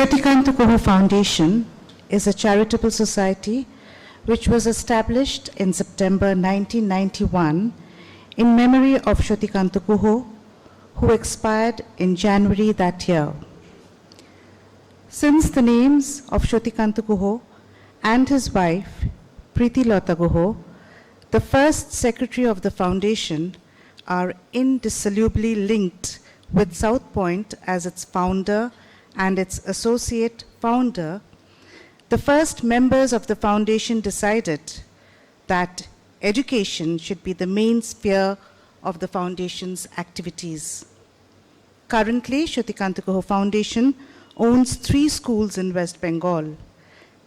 Shrutikanta Kuhu Foundation is a charitable society which was established in September 1991 in memory of Shrutikanta Kuhu, who expired in January that year. Since the names of Shrutikanta Kuhu and his wife, Preeti Lota Kuhu, the first secretary of the foundation, are indissolubly linked with South Point as its founder and its associate founder, the first members of the foundation decided that education should be the main sphere of the foundation's activities. Currently, Shrutikanta Kuhu Foundation owns 3 schools in West Bengal.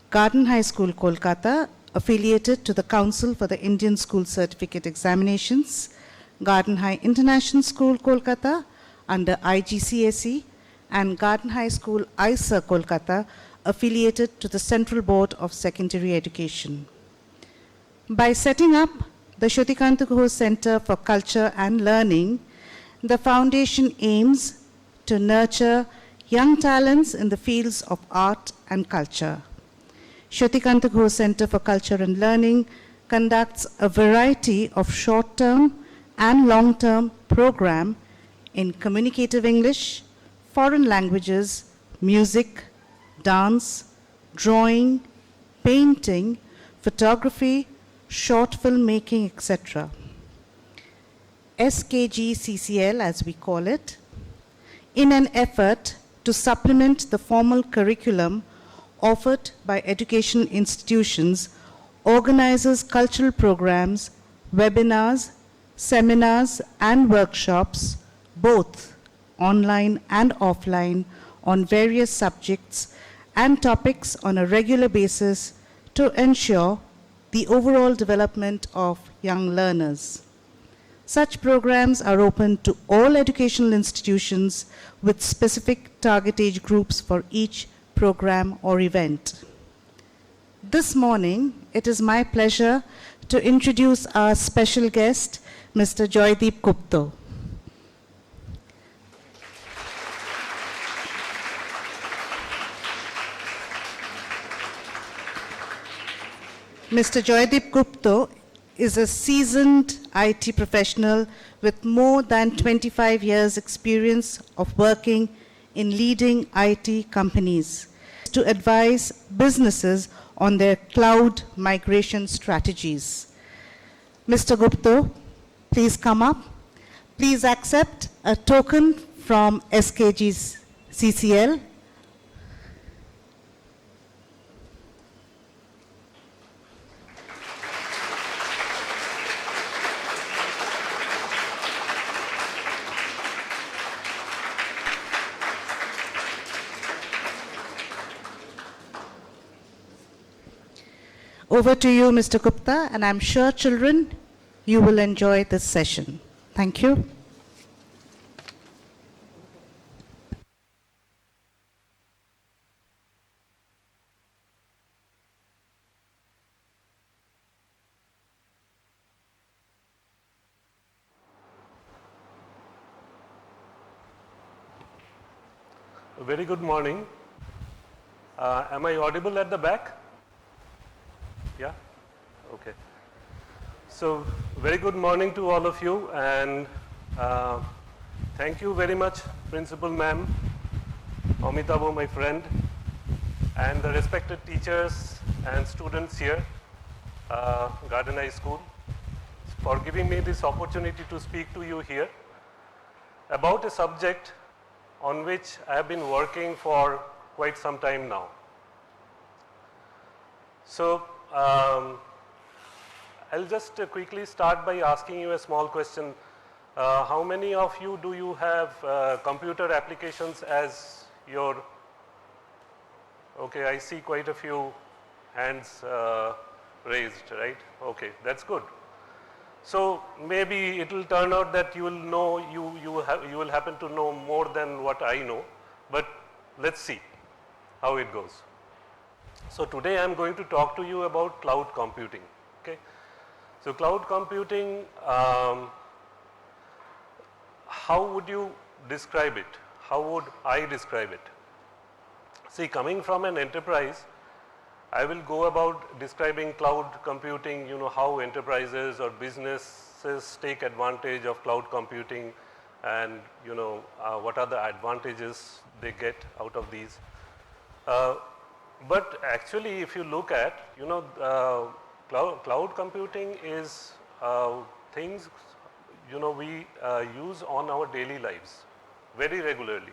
Garden High School, Kolkata, affiliated to the Council for the Indian School Certificate Examinations, Garden High International School, Kolkata, under IGCSE, and Garden High School, ISA, Kolkata, affiliated to the Central Board of Secondary Education. By setting up the Shrutikanta Kuhu Center for Culture and Learning, the foundation aims to nurture young talents in the fields of art and culture. Shrutikanta Kuhu Center for Culture and Learning conducts a variety of short-term and long-term programs in communicative English, foreign languages, music, dance, drawing, painting, photography, short filmmaking, etc. SKG-CCL, as we call it, in an effort to supplement the formal curriculum offered by educational institutions, organizes cultural programs, webinars, seminars, and workshops, both online and offline, on various subjects and topics on a regular basis to ensure the overall development of young learners. Such programs are open to all educational institutions with specific target age groups for each program or event. This morning, it is my pleasure to introduce our special guest, Mr. Joydeep Gupta. Mr. Joydeep Gupta is a seasoned IT professional with more than 25 years' experience of working in leading IT companies to advise businesses on their cloud migration strategies. Mr. Gupta, please come up. Please accept a token from SKG's CCL. Over to you, Mr. Gupta, and I'm sure, children, you will enjoy this session. Thank you. A very good morning. Am I audible at the back? Yeah? Okay. So, very good morning to all of you, and thank you very much, Principal Ma'am, Amitabh, my friend, and the respected teachers and students here, Garden High School, for giving me this opportunity to speak to you here about a subject on which I have been working for quite some time now. So, I'll just quickly start by asking you a small question. How many of you do you have computer applications as your, okay, I see quite a few hands raised, right? Okay, that's good. So maybe it will turn out that you will know, you will happen to know more than what I know, but let's see how it goes. So today I am going to talk to you about cloud computing. Okay. So cloud computing, how would you describe it? How would I describe it? See, coming from an enterprise, I will go about describing cloud computing, how enterprises or businesses take advantage of cloud computing and, what are the advantages they get out of these. But actually, if you look at, cloud computing is things, we use on our daily lives very regularly.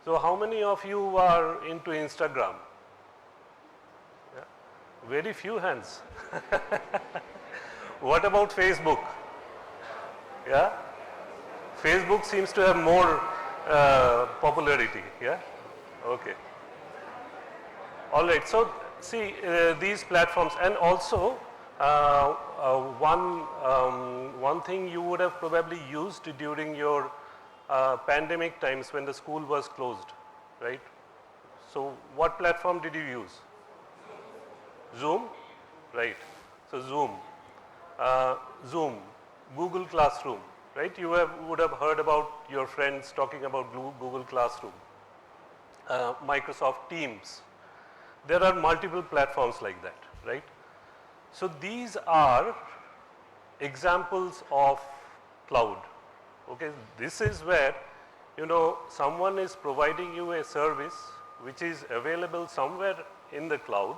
So how many of you are into Instagram? Yeah. Very few hands. What about Facebook? Yeah? Facebook seems to have more popularity. Yeah? Okay. All right. So see these platforms, and also one thing you would have probably used during your pandemic times when the school was closed, right? So what platform did you use? Zoom, right? So Zoom, Google Classroom, right? You would have heard about your friends talking about Google Classroom, Microsoft Teams. There are multiple platforms like that, right? So these are examples of cloud. Okay, this is where, someone is providing you a service which is available somewhere in the cloud.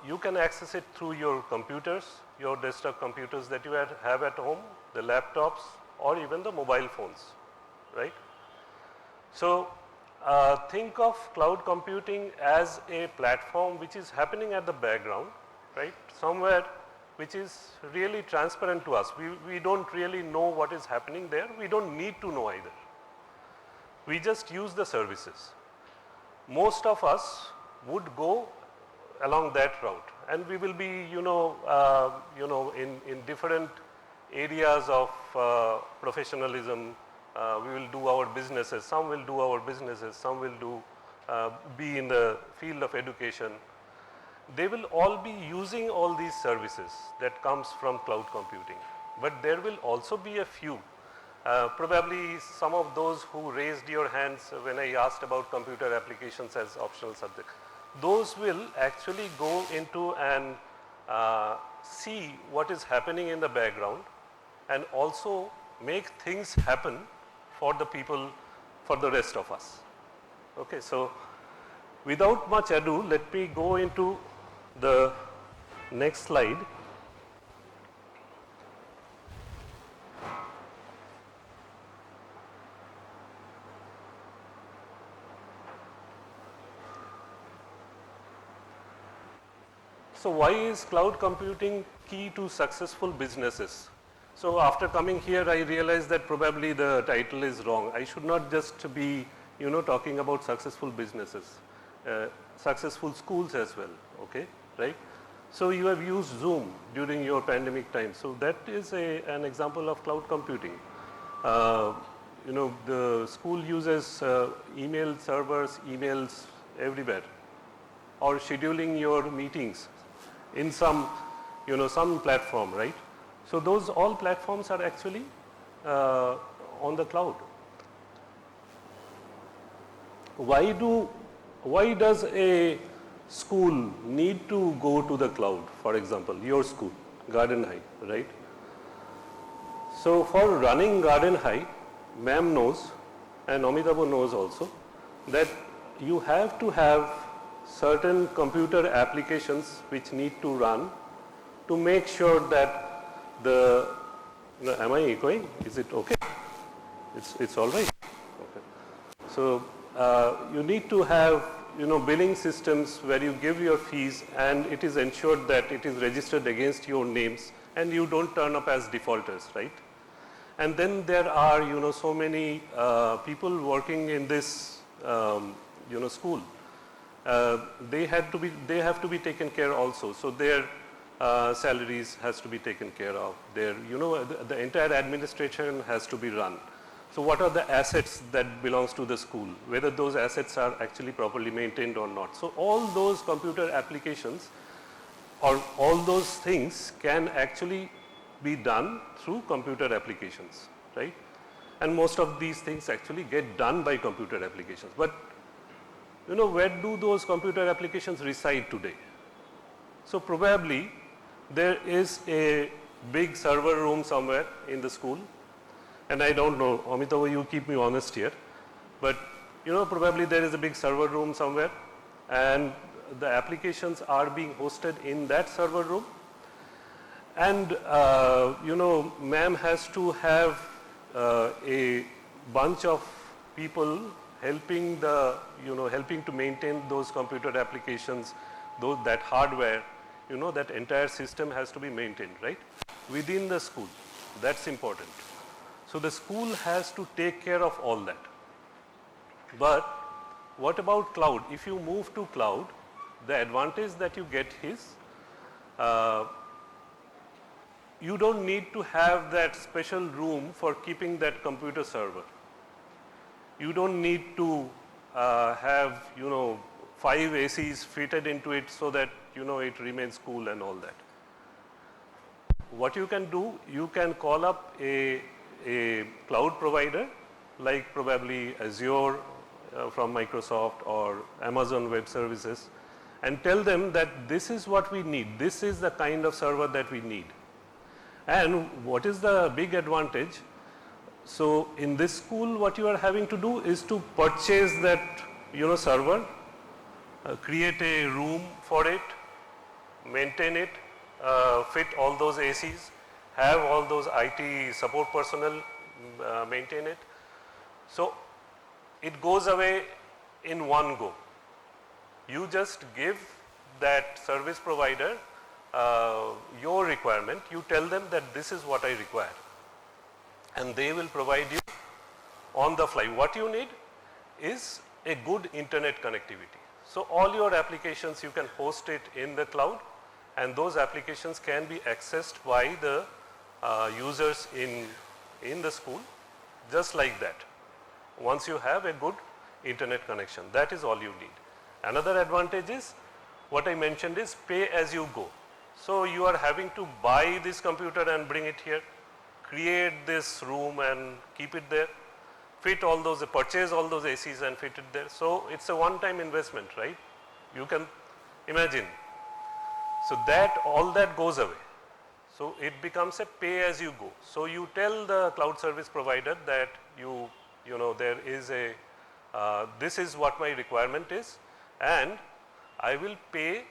You can access it through your computers, your desktop computers that you have at home, the laptops, or even the mobile phones, right? So think of cloud computing as a platform which is happening at the background, right? Somewhere which is really transparent to us. We don't really know what is happening there. We don't need to know either. We just use the services. Most of us would go along that route, and we will be, in different areas of professionalism. We will do our businesses. Some will do our businesses. Some will be in the field of education. They will all be using all these services that comes from cloud computing. But there will also be a few, probably some of those who raised your hands when I asked about computer applications as optional subject. Those will actually go into and see what is happening in the background and also make things happen for the people, for the rest of us. Okay, so without much ado, let me go into the next slide. So why is cloud computing key to successful businesses? So after coming here, I realized that probably the title is wrong. I should not just be, talking about successful businesses, successful schools as well, okay, right? So you have used Zoom during your pandemic time. So that is an example of cloud computing. The school uses email servers, emails everywhere, or scheduling your meetings in some platform, right? So those all platforms are actually on the cloud. Why does a school need to go to the cloud? For example, your school, Garden High, right? So for running Garden High, ma'am knows, and Amitabh knows also, that you have to have certain computer applications which need to run to make sure that am I echoing? Is it okay? It's all right. Okay. So you need to have billing systems where you give your fees and it is ensured that it is registered against your names and you don't turn up as defaulters, right? And then there are so many people working in this school. They have to be taken care also. So their salaries has to be taken care of. Their the entire administration has to be run. So what are the assets that belongs to the school? Whether those assets are actually properly maintained or not. So all those computer applications or all those things can actually be done through computer applications, right? And most of these things actually get done by computer applications. But where do those computer applications reside today? So probably there is a big server room somewhere in the school, and I don't know, Amitabh, you keep me honest here, but probably there is a big server room somewhere, and the applications are being hosted in that server room. And ma'am has to have a bunch of people helping helping to maintain those computer applications, that hardware, that entire system has to be maintained, right? Within the school. That's important. So the school has to take care of all that. But what about cloud? If you move to cloud, the advantage that you get is you don't need to have that special room for keeping that computer server. You don't need to have 5 ACs fitted into it so that it remains cool and all that. What you can do, you can call up a cloud provider like probably Azure from Microsoft or Amazon Web Services, and tell them that this is what we need. This is the kind of server that we need. And what is the big advantage? So in this school, what you are having to do is to purchase that server, create a room for it, maintain it, fit all those ACs, have all those IT support personnel maintain it. So it goes away in one go. You just give that service provider your requirement, you tell them that this is what I require, and they will provide you on the fly. What you need is a good internet connectivity. So all your applications, you can host it in the cloud, and those applications can be accessed by the users in the school, just like that. Once you have a good internet connection, that is all you need. Another advantage is, what I mentioned is pay as you go. So you are having to buy this computer and bring it here, create this room and keep it there, purchase all those ACs and fit it there. So it's a one-time investment, right? You can imagine. So all that goes away. So it becomes a pay as you go. So you tell the cloud service provider that there is this is what my requirement is, and I will pay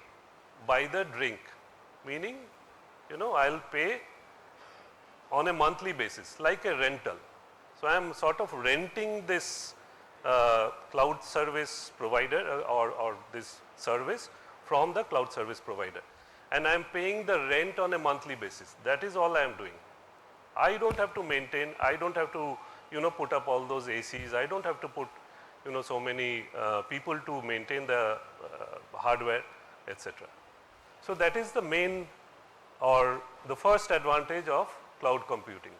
by the drink. Meaning, I'll pay on a monthly basis, like a rental. So I am sort of renting this cloud service provider or this service from the cloud service provider. And I am paying the rent on a monthly basis. That is all I am doing. I don't have to maintain, I don't have to put up all those ACs, I don't have to put so many people to maintain the hardware, etc. So that is the main or the first advantage of cloud computing.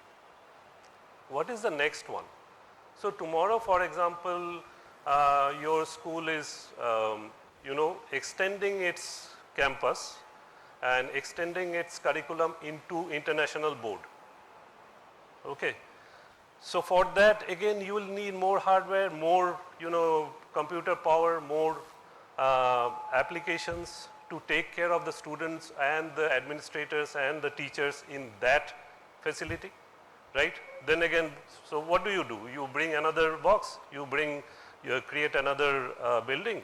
What is the next one? So tomorrow, for example, your school is extending its campus and extending its curriculum into international board. Okay. So for that, again, you will need more hardware, more computer power, more applications to take care of the students and the administrators and the teachers in that facility, right? Then again, so what do? You bring another box, you create another building,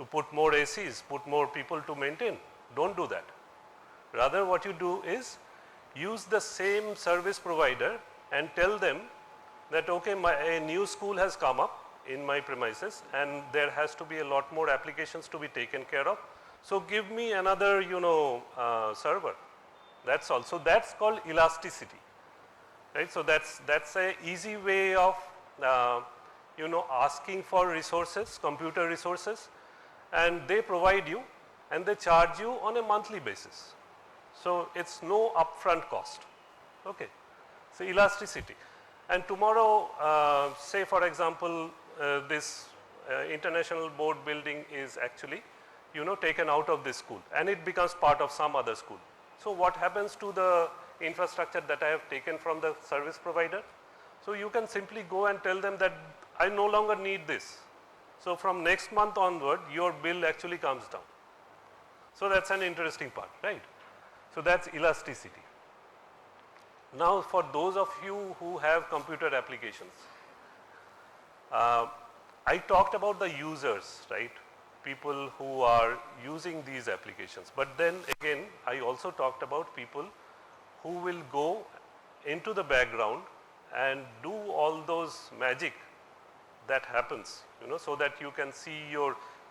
you put more ACs, put more people to maintain. Don't do that. Rather, what you do is use the same service provider and tell them that, okay, a new school has come up in my premises and there has to be a lot more applications to be taken care of. So give me another, server. That's all. So that's called elasticity, right? So that's a easy way of, asking for resources, computer resources, and they provide you and they charge you on a monthly basis. So it's no upfront cost. Okay. So elasticity. And tomorrow, say for example, this international board building is actually taken out of this school and it becomes part of some other school. So what happens to the infrastructure that I have taken from the service provider? So you can simply go and tell them that I no longer need this. So from next month onward, your bill actually comes down. So that's an interesting part, right? So that's elasticity. Now for those of you who have computer applications, I talked about the users, right? People who are using these applications. But then again, I also talked about people who will go into the background and do all those magic that happens, so that you can see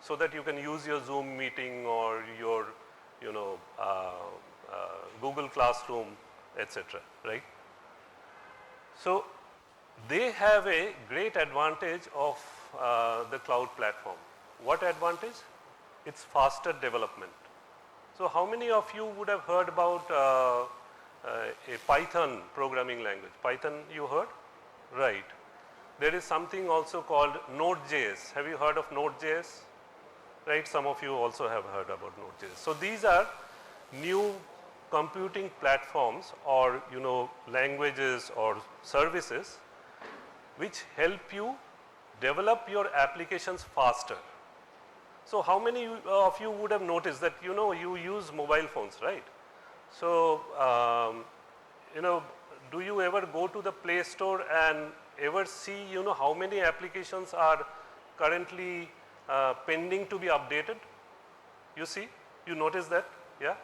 so that you can use your Zoom meeting or your, Google Classroom, etc., right? So they have a great advantage of the cloud platform. What advantage? It's faster development. So how many of you would have heard about a Python programming language? Python you heard? Right. There is something also called Node.js. Have you heard of Node.js? Right, some of you also have heard about Node.js. So these are new computing platforms or languages or services which help you develop your applications faster. So how many of you would have noticed that you use mobile phones, right? So do you ever go to the Play Store and ever see how many applications are currently pending to be updated? You see, you notice that, yeah?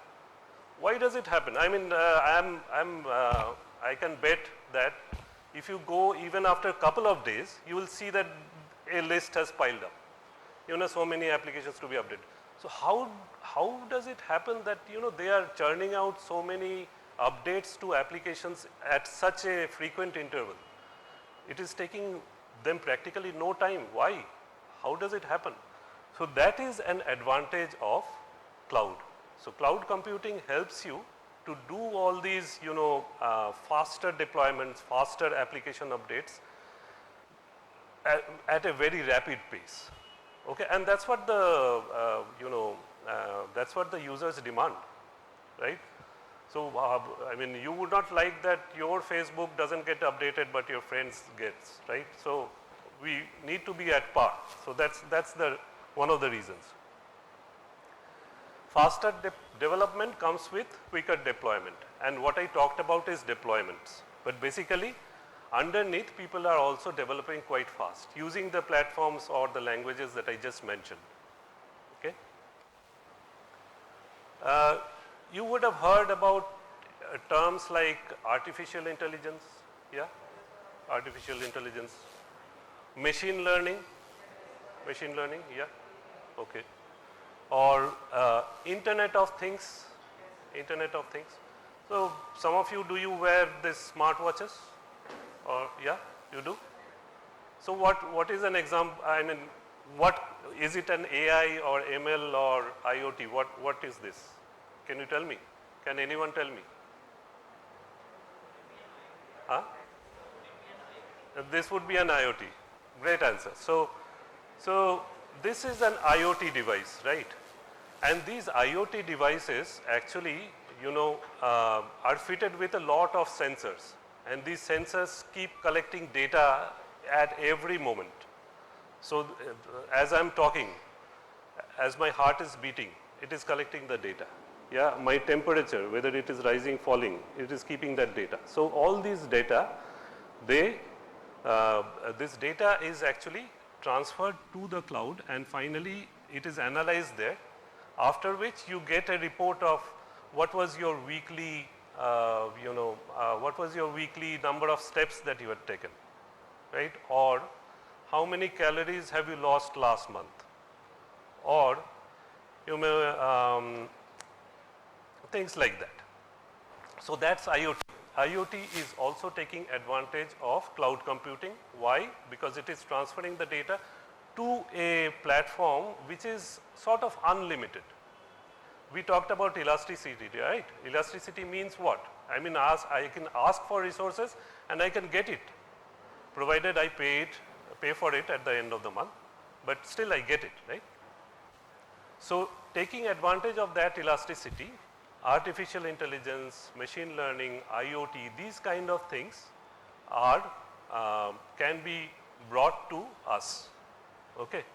Why does it happen? I mean, I can bet that if you go even after a couple of days, you will see that a list has piled up. So many applications to be updated. So how does it happen that they are churning out so many updates to applications at such a frequent interval? It is taking them practically no time. Why? How does it happen? So that is an advantage of cloud. So cloud computing helps you to do all these faster deployments, faster application updates at a very rapid pace. Okay, and that's what the that's what the users demand, right? So I mean, you would not like that your Facebook doesn't get updated, but your friends gets, right? So we need to be at par. So that's the one of the reasons. Faster development comes with quicker deployment, and what I talked about is deployments. But basically, underneath, people are also developing quite fast using the platforms or the languages that I just mentioned. Okay. You would have heard about terms like artificial intelligence, yeah? Artificial intelligence. Machine learning, yeah? Okay. Or Internet of Things. So some of you, do you wear these smartwatches? Or yeah, you do? So what is an example? I mean, what is it, an AI or ML or IoT? What is this? Can you tell me? Can anyone tell me? Huh? This would be an IoT. Great answer. So this is an IoT device, right? And these IoT devices actually, are fitted with a lot of sensors. And these sensors keep collecting data at every moment. So as I'm talking, as my heart is beating, it is collecting the data. Yeah, my temperature, whether it is rising, falling, it is keeping that data. So all these data, this data is actually transferred to the cloud, and finally it is analyzed there, after which you get a report of what was your weekly what was your weekly number of steps that you had taken, right? Or how many calories have you lost last month? Or you may, things like that. So that's IoT. IoT is also taking advantage of cloud computing. Why? Because it is transferring the data to a platform which is sort of unlimited. We talked about elasticity, right? Elasticity means what? I mean, I can ask for resources and I can get it, provided I pay for it at the end of the month, but still I get it, right? So taking advantage of that elasticity, artificial intelligence, machine learning, IoT, these kind of things are can be brought to us. Okay.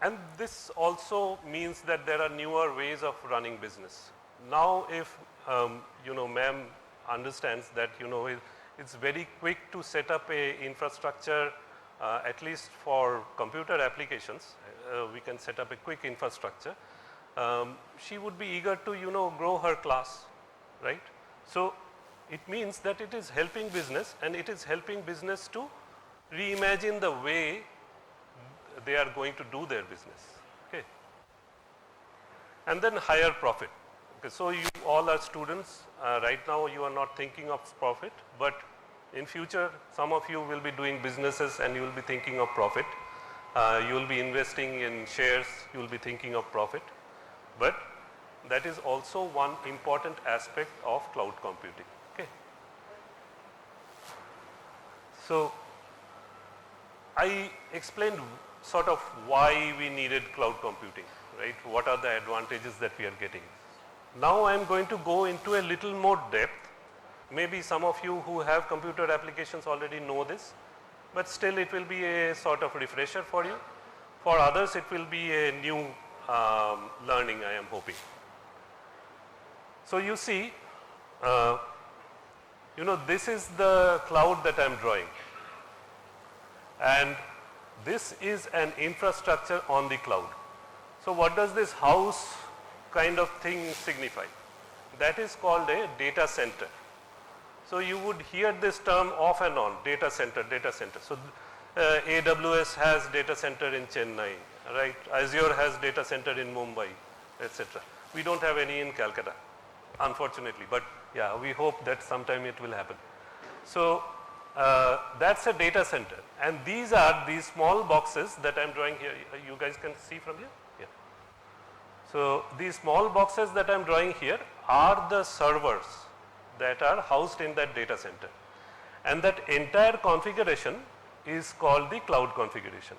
And this also means that there are newer ways of running business. Now if, ma'am understands that, it's very quick to set up a infrastructure, at least for computer applications, we can set up a quick infrastructure. She would be eager to, grow her class, right? So it means that it is helping business, and it is helping business to reimagine the way they are going to do their business, okay? And then higher profit. Okay, so you all are students. Right now you are not thinking of profit, but in future some of you will be doing businesses and you will be thinking of profit. You will be investing in shares, you will be thinking of profit. But that is also one important aspect of cloud computing, okay? So I explained sort of why we needed cloud computing, right? What are the advantages that we are getting? Now I am going to go into a little more depth. Maybe some of you who have computer applications already know this, but still it will be a sort of refresher for you. For others it will be a new learning, I am hoping. So you see, this is the cloud that I am drawing, and this is an infrastructure on the cloud. So what does this house kind of thing signify? That is called a data center. So you would hear this term off and on, data center, data center. So AWS has data center in Chennai, right? Azure has data center in Mumbai, etc. We don't have any in Calcutta, unfortunately, but yeah, we hope that sometime it will happen. So that's a data center, and these are these small boxes that I'm drawing here. You guys can see from here? Yeah. So these small boxes that I'm drawing here are the servers that are housed in that data center, and that entire configuration is called the cloud configuration.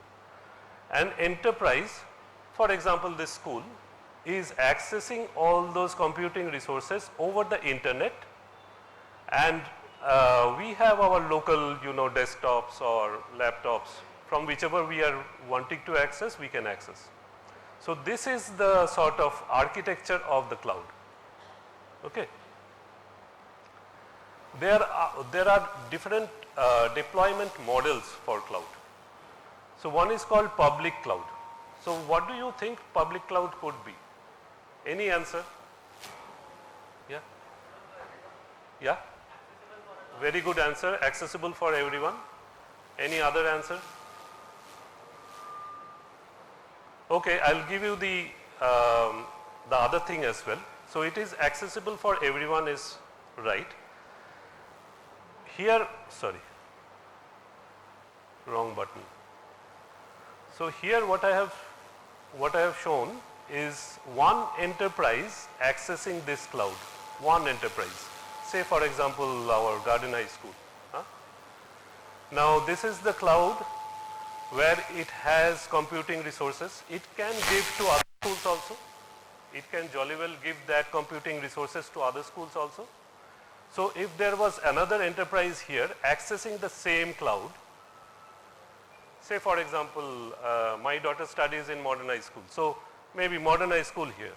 An enterprise, for example this school, is accessing all those computing resources over the internet, and we have our local desktops or laptops from whichever we are wanting to access, we can access. So this is the sort of architecture of the cloud, okay. There are different deployment models for cloud. So one is called public cloud. So what do you think public cloud could be? Any answer? Yeah? Yeah? Very good answer. Accessible for everyone. Any other answer? Okay, I'll give you the other thing as well. So it is accessible for everyone is right. Here, sorry, wrong button. So here what I have shown is one enterprise accessing this cloud. One enterprise. Say for example our Garden High School. Now this is the cloud where it has computing resources. It can give to other schools also. It can jolly well give that computing resources to other schools also. So if there was another enterprise here accessing the same cloud, say for example my daughter studies in Modern High School. So maybe Modern High School here,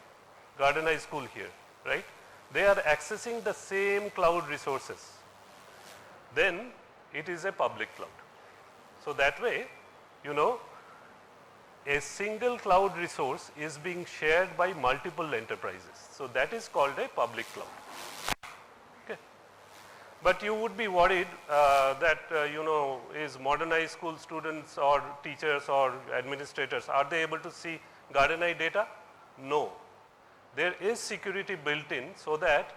Garden High School here, right? They are accessing the same cloud resources. Then it is a public cloud. So that way, a single cloud resource is being shared by multiple enterprises. So that is called a public cloud. Okay. But you would be worried that, is Modern High School students or teachers or administrators, are they able to see Garden High data? No. There is security built in so that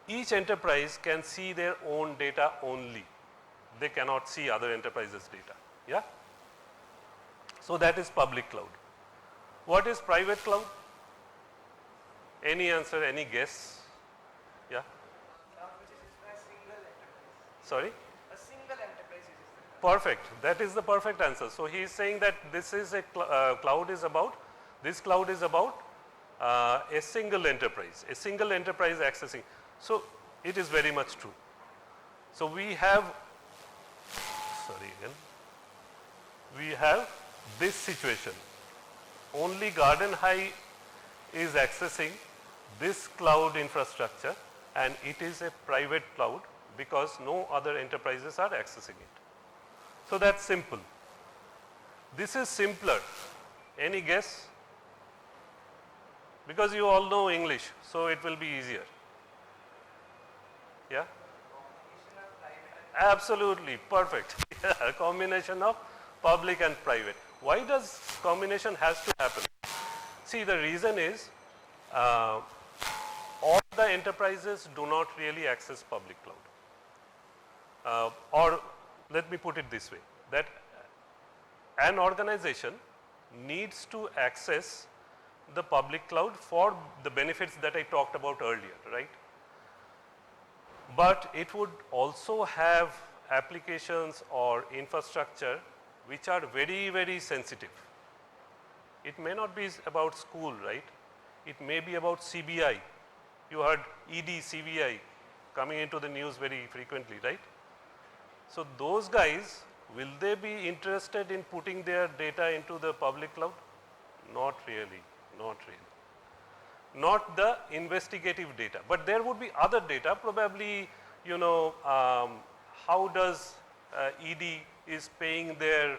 each enterprise can see their own data only. They cannot see other enterprises' data. Yeah? So that is public cloud. What is private cloud? Any answer, any guess? Yeah? Sorry? A single enterprise uses it. Perfect. That is the perfect answer. So he is saying that this is a cloud is about a single enterprise accessing. So it is very much true. So we have this situation, only Garden High is accessing this cloud infrastructure, and it is a private cloud because no other enterprises are accessing it. So that's simple. This is simpler. Any guess? Because you all know English, so it will be easier. Yeah? Absolutely, perfect. A combination of public and private. Why does combination has to happen? See, the reason is all the enterprises do not really access public cloud. Or let me put it this way, that an organization needs to access the public cloud for the benefits that I talked about earlier, right? But it would also have applications or infrastructure which are very, very sensitive. It may not be about school, right? It may be about CBI. You heard ED, CBI coming into the news very frequently, right? So those guys, will they be interested in putting their data into the public cloud? Not really, not really. Not the investigative data, but there would be other data, probably, how does ED is paying their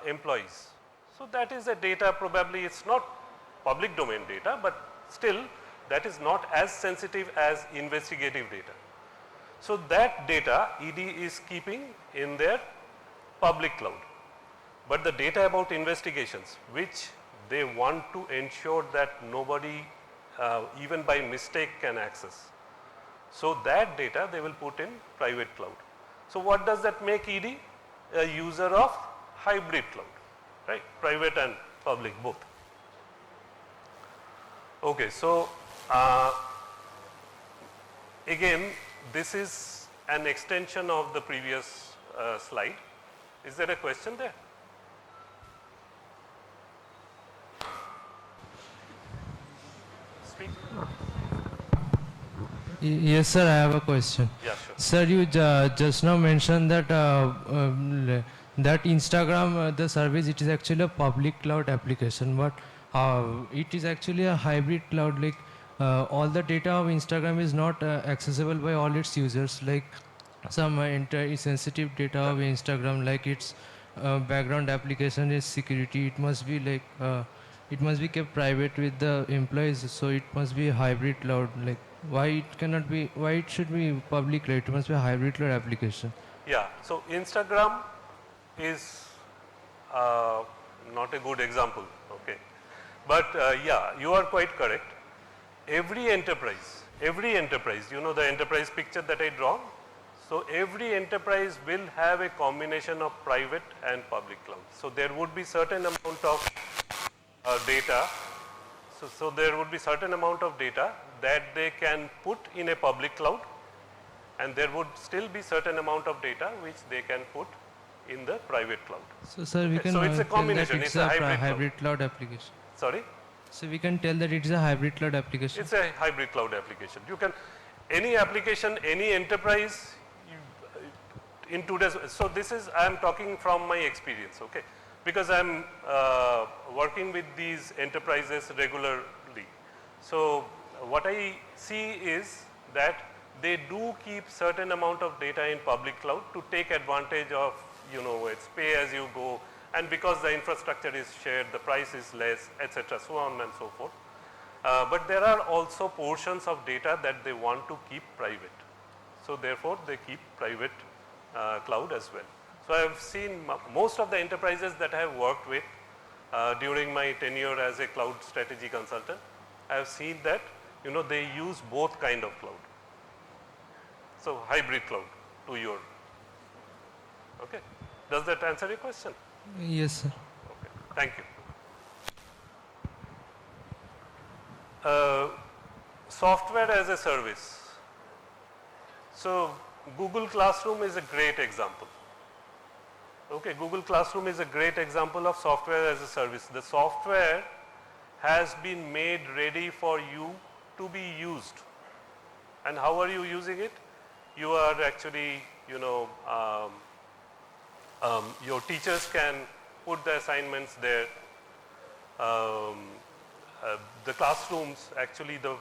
employees. So that is a data, probably it's not public domain data, but still that is not as sensitive as investigative data. So that data ED is keeping in their public cloud. But the data about investigations, which they want to ensure that nobody even by mistake can access. So that data they will put in private cloud. So what does that make ED? A user of hybrid cloud, right? Private and public both. Okay, so again, this is an extension of the previous slide. Is there a question there? Speak. Yes, sir, I have a question. Yeah, sure. Sir, you just now mentioned that that Instagram, the service, it is actually a public cloud application, but it is actually a hybrid cloud. Like all the data of Instagram is not accessible by all its users. Like some sensitive data of Instagram, like its background application is security. It must be like it must be kept private with the employees. So it must be a hybrid cloud. Like why it cannot be? Why it should be public cloud? It must be a hybrid cloud application. Yeah, so Instagram is not a good example, okay. But yeah, you are quite correct. Every enterprise, the enterprise picture that I draw. So every enterprise will have a combination of private and public cloud. So there would be certain amount of data. So there would be certain amount of data that they can put in a public cloud, and there would still be certain amount of data which they can put in the private cloud. So sir, we can So it's a tell that combination, it's it's a a hybrid hybrid cloud application. Sorry? So we can tell that it is a hybrid cloud application. It's a hybrid cloud application. You can, any application, any enterprise, in today's, so this is, I am talking from my experience, okay? Because I am working with these enterprises regularly. So what I see is that they do keep certain amount of data in public cloud to take advantage of, it's pay as you go, and because the infrastructure is shared, the price is less, etc., so on and so forth. But there are also portions of data that they want to keep private. So therefore, they keep private cloud as well. So I have seen most of the enterprises that I have worked with during my tenure as a cloud strategy consultant, I have seen that, they use both kind of cloud. So hybrid cloud to your, okay. Does that answer your question? Yes, sir. Okay, thank you. Software as a service. So Google Classroom is a great example. Okay, Google Classroom is a great example of software as a service. The software has been made ready for you to be used. And how are you using it? You are actually, your teachers can put the assignments there. The classrooms, actually the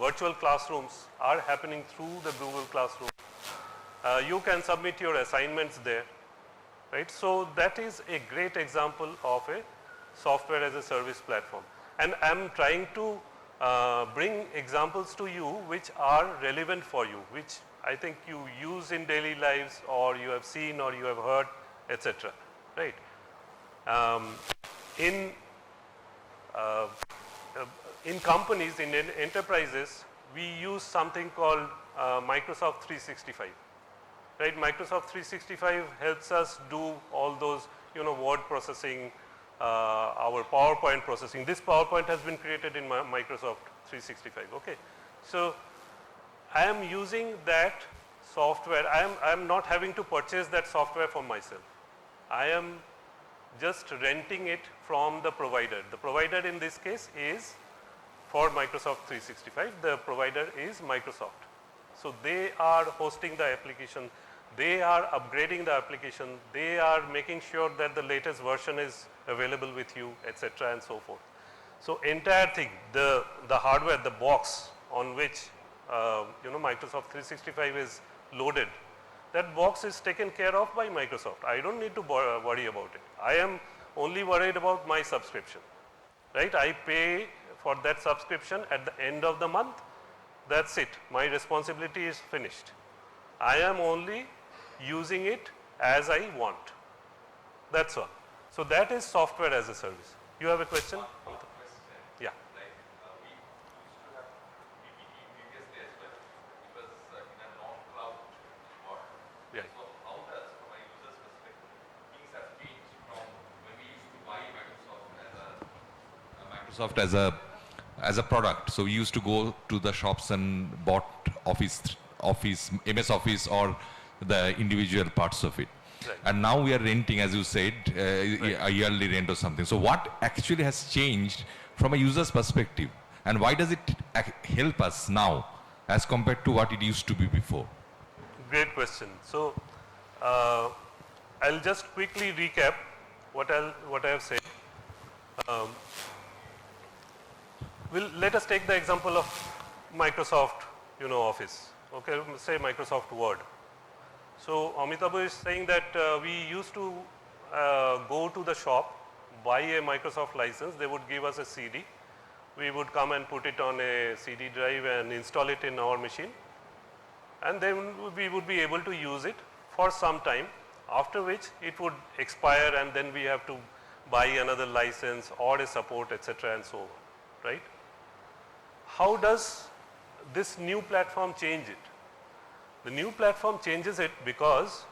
virtual classrooms are happening through the Google Classroom. You can submit your assignments there, right? So that is a great example of a software as a service platform. And I'm trying to bring examples to you which are relevant for you, which I think you use in daily lives, or you have seen, or you have heard, etc. Right? In companies, in enterprises, we use something called Microsoft 365. Right? Microsoft 365 helps us do all those, word processing, our PowerPoint processing. This PowerPoint has been created in Microsoft 365. Okay, so I am using that software. I am not having to purchase that software for myself. I am just renting it from the provider. The provider in this case is for Microsoft 365. The provider is Microsoft. So they are hosting the application. They are upgrading the application. They are making sure that the latest version is available with you, etc. and so forth. So entire thing, the hardware, the box on which Microsoft 365 is loaded, that box is taken care of by Microsoft. I don't need to worry about it. I am only worried about my subscription, right? I pay for that subscription at the end of the month. That's it. My responsibility is finished. I am only using it as I want. That's all. So that is software as a service. You have a question? Yeah. Microsoft as a product. So we used to go to the shops and bought Office, MS Office, or the individual parts of it. Right. And now we are renting, as you said, a yearly rent or something. So what actually has changed from a user's perspective, and why does it help us now as compared to what it used to be before? Great question. So I'll just quickly recap what I have said. Let us take the example of Microsoft, Office. Okay, say Microsoft Word. So Amitabh is saying that we used to go to the shop, buy a Microsoft license. They would give us a CD. We would come and put it on a CD drive and install it in our machine. And then we would be able to use it for some time, after which it would expire, and then we have to buy another license or a support, etc. and so on, right? How does this new platform change it? The new platform changes it because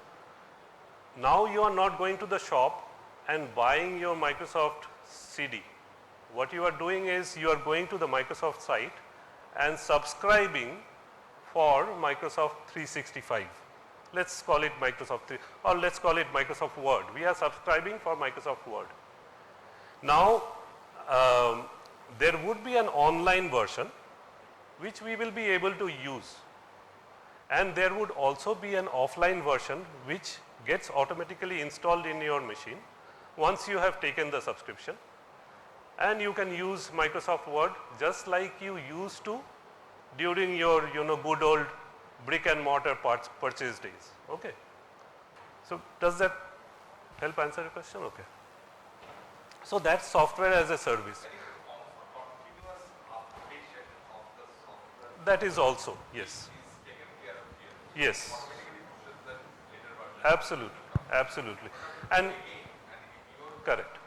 now you are not going to the shop and buying your Microsoft CD. What you are doing is you are going to the Microsoft site and subscribing for Microsoft 365. Let's call it Microsoft 3, or let's call it Microsoft Word. We are subscribing for Microsoft Word. Now, there would be an online version which we will be able to use. And there would also be an offline version which gets automatically installed in your machine once you have taken the subscription. And you can use Microsoft Word just like you used to during your good old brick and mortar purchase days. Okay. So does that help answer your question? Okay. So that's software as a service. That is also, yes. Yes. Absolutely, absolutely. And correct.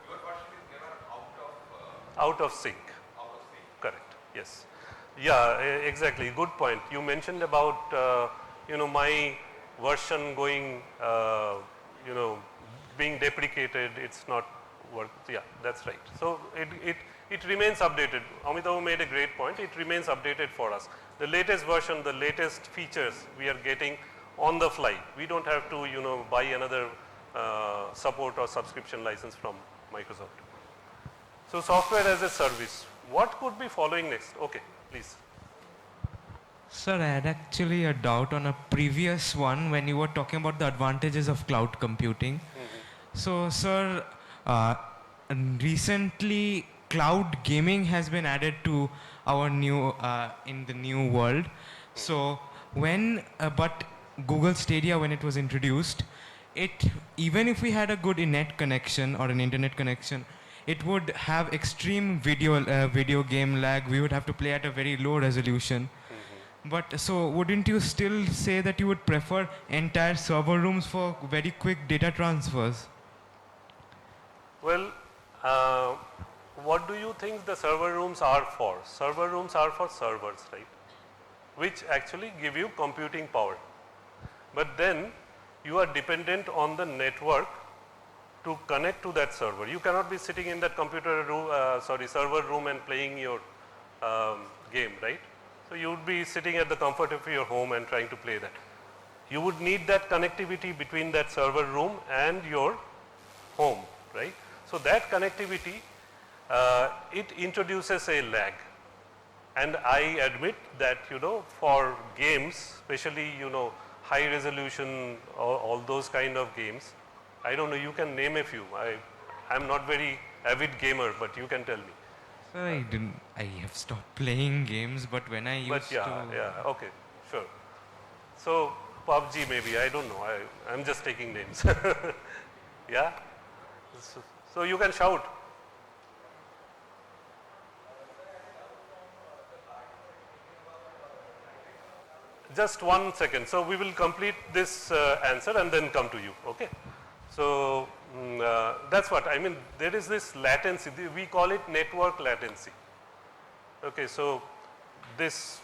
Out of sync. Correct. Yes. Yeah, exactly. Good point. You mentioned about my version going being deprecated. It's not work. Yeah, that's right. So it remains updated. Amitabh made a great point. It remains updated for us. The latest version, the latest features we are getting on the fly. We don't have to buy another support or subscription license from Microsoft. So software as a service. What could be following next? Okay, please. Sir, I had actually a doubt on a previous one when you were talking about the advantages of cloud computing. So, sir, uh, recently cloud gaming has been added to our new in the new world. So, but Google Stadia, when it was introduced, it even if we had a good net connection or an internet connection, it would have extreme video game lag. We would have to play at a very low resolution. But so wouldn't you still say that you would prefer entire server rooms for very quick data transfers? Well, what do you think the server rooms are for? Server rooms are for servers, right? Which actually give you computing power. But then you are dependent on the network to connect to that server. You cannot be sitting in that server room and playing your game, right? So you would be sitting at the comfort of your home and trying to play that. You would need that connectivity between that server room and your home, right? So that connectivity, it introduces a lag. And I admit that, for games, especially, high resolution, all those kind of games, I don't know, you can name a few. I'm not very avid gamer, but you can tell me. Sir, I have stopped playing games, but when I used But okay, sure. So PUBG maybe, I don't know, I'm just taking names. Yeah? So you can shout. Just 1 second. So we will complete this answer and then come to you, okay? So that's what, I mean, there is this latency, we call it network latency. Okay, so this,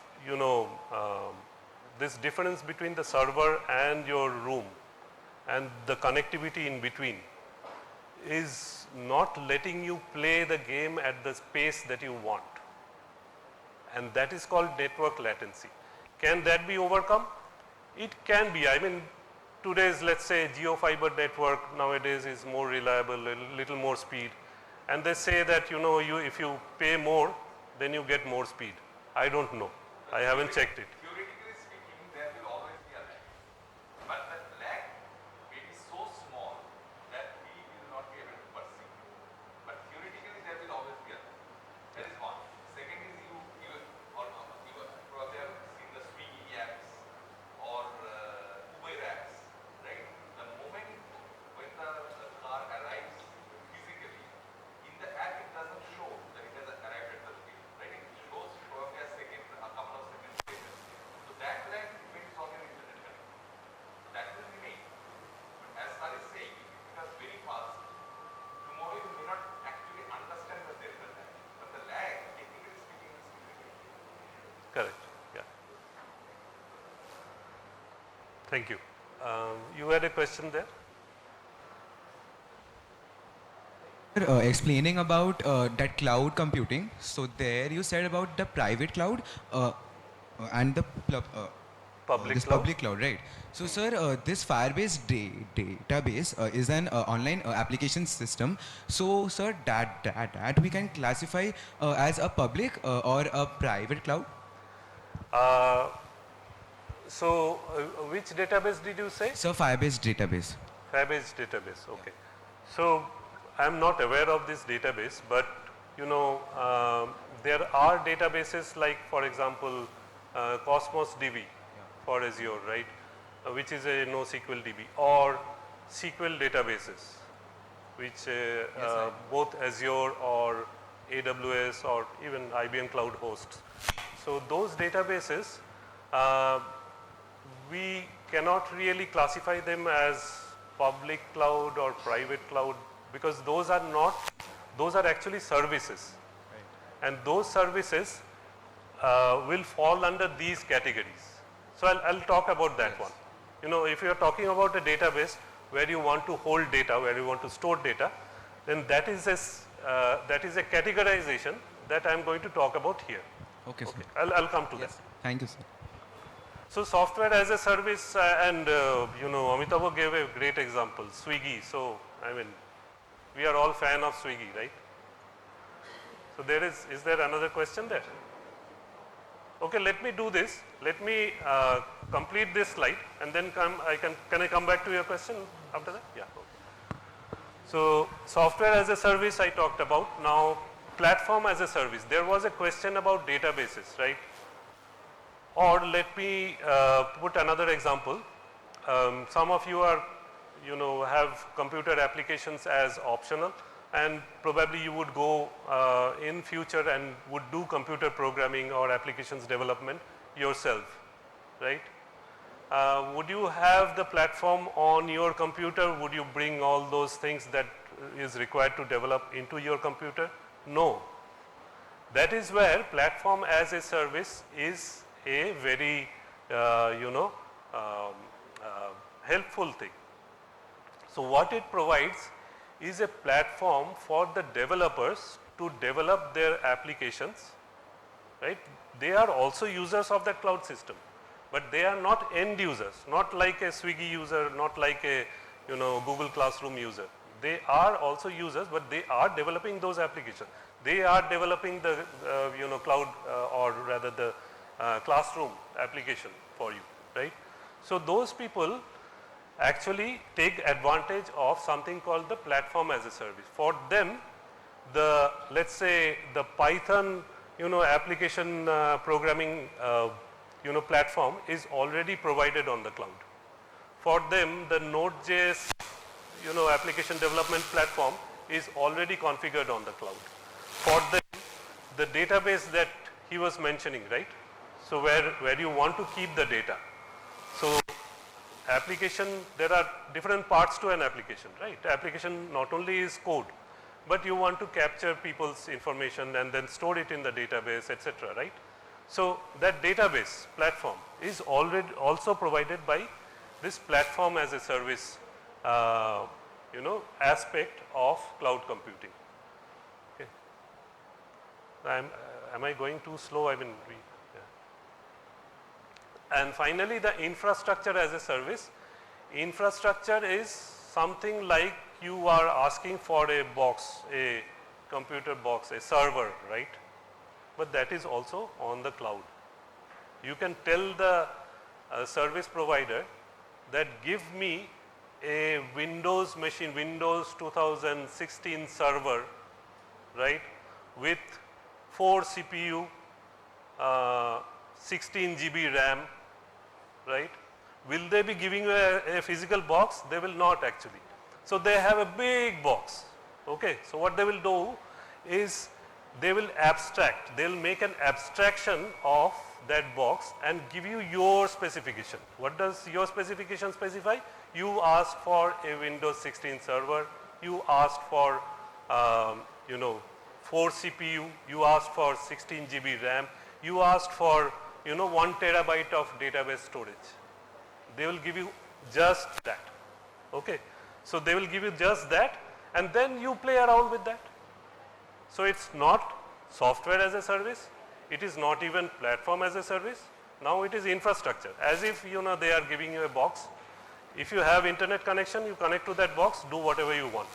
this difference between the server and your room and the connectivity in between is not letting you play the game at the pace that you want. And that is called network latency. Can that be overcome? It can be. I mean, today's, let's say, geofiber network nowadays is more reliable, a little more speed. And they say that, if you pay more, then you get more speed. I don't know. I haven't checked it. Theoretically speaking, there will always be a lag. But that lag may be so small that we will not be able to perceive. But theoretically, there will always be a lag. That is one. Second is you probably have seen the Swiggy apps or Uber apps, right? The moment when the car arrives physically, in the app it doesn't show that it has arrived at the location, right? It shows probably a couple of seconds later. So that lag depends on your internet connection. That will remain. But as Sir is saying, if it becomes very fast, tomorrow you may not actually understand that there is a lag. But the lag, technically speaking, is still remain. Correct. Yeah. Thank you. You had a question there? Explaining about that cloud computing. So there you said about the private cloud and the Public cloud? public cloud, right? So sir, this Firebase database is an online application system. So sir, that we can classify as a public or a private cloud? So which database did you say? So Firebase database. Firebase database, okay. So I'm not aware of this database, but there are databases like, for example, Cosmos DB for Azure, right? Which is a NoSQL DB, or SQL databases, which both Azure or AWS or even IBM Cloud hosts. So those databases, we cannot really classify them as public cloud or private cloud, because those are actually services. Right. And those services will fall under these categories. So I'll talk about that one. If you are talking about a database where you want to hold data, where you want to store data, then that is a categorization that I'm going to talk about here. Okay, sir. I'll come to that. Thank you, sir. So software as a service, and Amitabh gave a great example, Swiggy. So I mean, we are all fan of Swiggy, right? So is there another question there? Okay, let me do this. Let me complete this slide and then can I come back to your question after that? Yeah. Okay. So software as a service I talked about. Now platform as a service. There was a question about databases, right? Or let me put another example. Some of you are, have computer applications as optional, and probably you would go in future and would do computer programming or applications development yourself, right? Would you have the platform on your computer? Would you bring all those things that is required to develop into your computer? No. That is where platform as a service is a very, helpful thing. So what it provides is a platform for the developers to develop their applications, right? They are also users of that cloud system, but they are not end users, not like a Swiggy user, not like a Google Classroom user. They are also users, but they are developing those applications. They are developing the cloud or rather the classroom application for you, right? So those people actually take advantage of something called the platform as a service. For them, the, let's say, the Python application programming platform is already provided on the cloud. For them, the Node.js application development platform is already configured on the cloud. For them, the database that he was mentioning, right? So where you want to keep the data. So application, there are different parts to an application, right? Application not only is code, but you want to capture people's information and then store it in the database, etc., right? So that database platform is already also provided by this platform as a service, aspect of cloud computing. Okay. Am I going too slow? I mean, and finally, the infrastructure as a service. Infrastructure is something like you are asking for a box, a computer box, a server, right? But that is also on the cloud. You can tell the service provider that give me a Windows machine, Windows 2016 server, right, with 4 CPU, 16 GB RAM, right? Will they be giving you a physical box? They will not actually. So they have a big box. Okay. So what they will do is they will abstract. They will make an abstraction of that box and give you your specification. What does your specification specify? You ask for a Windows 16 server. You ask for 4 CPU. You ask for 16 GB RAM. You ask for 1 terabyte of database storage. They will give you just that. Okay. So they will give you just that, and then you play around with that. So it's not software as a service. It is not even platform as a service. Now it is infrastructure. As if they are giving you a box. If you have internet connection, you connect to that box, do whatever you want.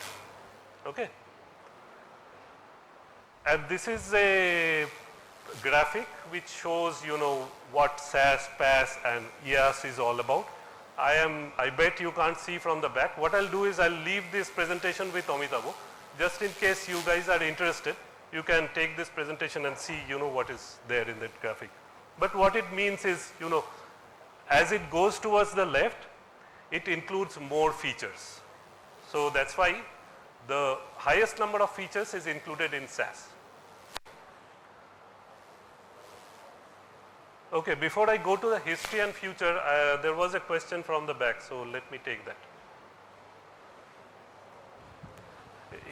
Okay. And this is a graphic which shows what SaaS, PaaS and IaaS is all about. I bet you can't see from the back. What I'll do is I'll leave this presentation with Amitabh. Just in case you guys are interested, you can take this presentation and see what is there in that graphic. But what it means is as it goes towards the left, it includes more features. So that's why the highest number of features is included in SaaS. Okay, before I go to the history and future, there was a question from the back, so let me take that.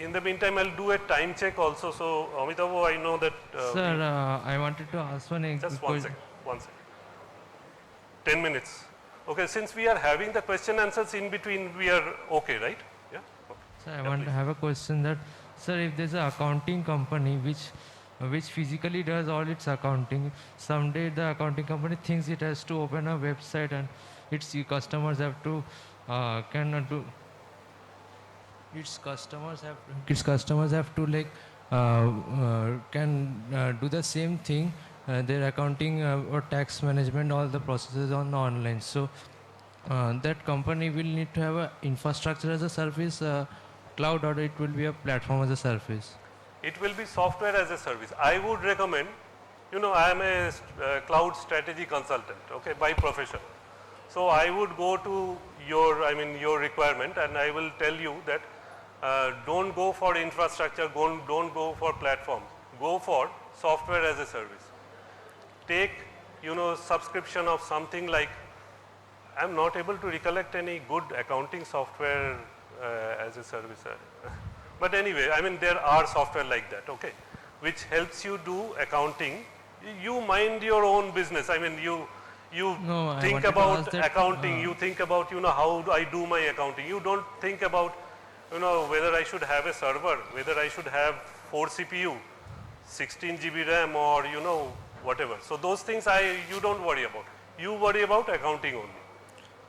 In the meantime, I'll do a time check also. So, Amitabh, I know that... Sir, I wanted to ask one... Just 1 second, 1 second. 10 minutes. Okay, since we are having the question answers in between, we are okay, right? Yeah? Okay. Sir, I want to have a question that, sir, if there's an accounting company which physically does all its accounting, someday the accounting company thinks it has to open a website and its customers have to cannot do... Its customers have to like can do the same thing, their accounting or tax management, all the processes on online. So that company will need to have a infrastructure as a service cloud or it will be a platform as a service? It will be software as a service. I would recommend, I am a cloud strategy consultant, okay, by profession. So I would go to your requirement, and I will tell you that don't go for infrastructure, don't go for platforms, go for software as a service. Take, subscription of something like, I'm not able to recollect any good accounting software as a service. But anyway, there are software like that, okay, which helps you do accounting. You mind your own business. You No, I think wanted to about ask that, accounting. You think about, how do I do my accounting. You don't think about, whether I should have a server, whether I should have 4 CPU, 16 GB RAM, or, whatever. So those things you don't worry about. You worry about accounting only.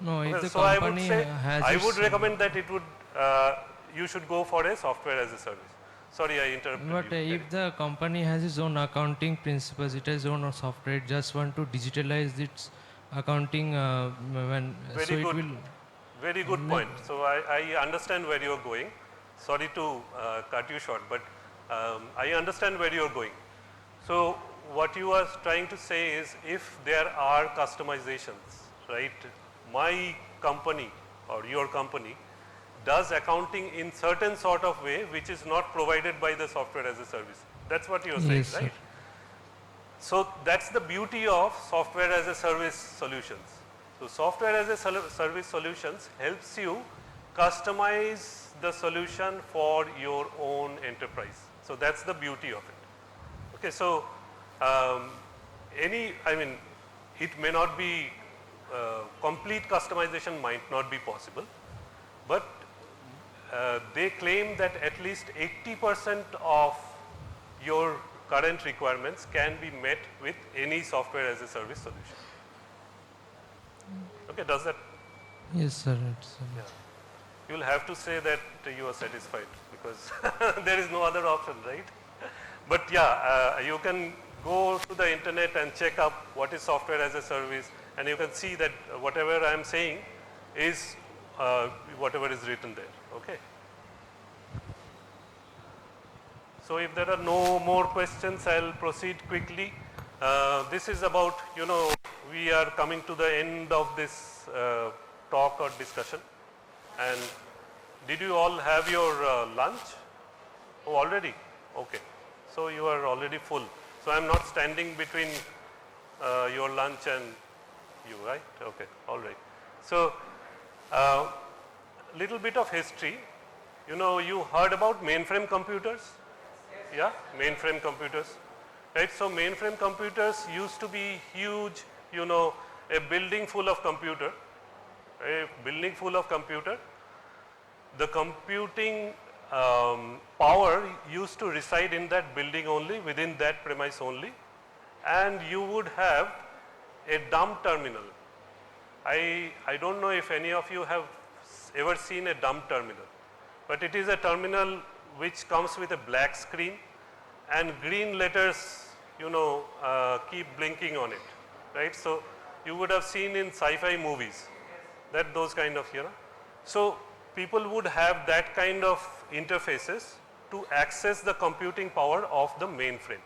No, if the So I would company say, has I its, would recommend that you should go for a software as a service. Sorry, I interrupted but you. if the company has its own accounting principles, it has own software, it just want to digitalize its accounting Very so it good. will. Very good point. So I understand where you're going. Sorry to cut you short, but I understand where you're going. So what you are trying to say is, if there are customizations, right? My company or your company does accounting in certain sort of way which is not provided by the software as a service. That's what you're saying, Yes, right? sir. So that's the beauty of software as a service solutions. So software as a service solutions helps you customize the solution for your own enterprise. So that's the beauty of it. Okay, so it may not be complete customization might not be possible, but they claim that at least 80% of your current requirements can be met with any software as a service solution. Okay, does that? Yes, sir. It's, Yeah. You'll have to say that you are satisfied, because there is no other option, right? But yeah, you can go to the internet and check up what is software as a service, and you can see that whatever I am saying is whatever is written there. Okay. So if there are no more questions, I'll proceed quickly. This is about, we are coming to the end of this talk or discussion. And did you all have your lunch? Oh, already? Okay. So you are already full. So I'm not standing between your lunch and you, right? Okay, all right. So little bit of history. You heard about mainframe computers? Yeah, mainframe computers. Right, so mainframe computers used to be huge, a building full of computer. The computing power used to reside in that building only, within that premise only, and you would have a dumb terminal. I don't know if any of you have ever seen a dumb terminal, but it is a terminal which comes with a black screen and green letters, keep blinking on it, right? So you would have seen in sci-fi movies that those kind of, So people would have that kind of interfaces to access the computing power of the mainframe.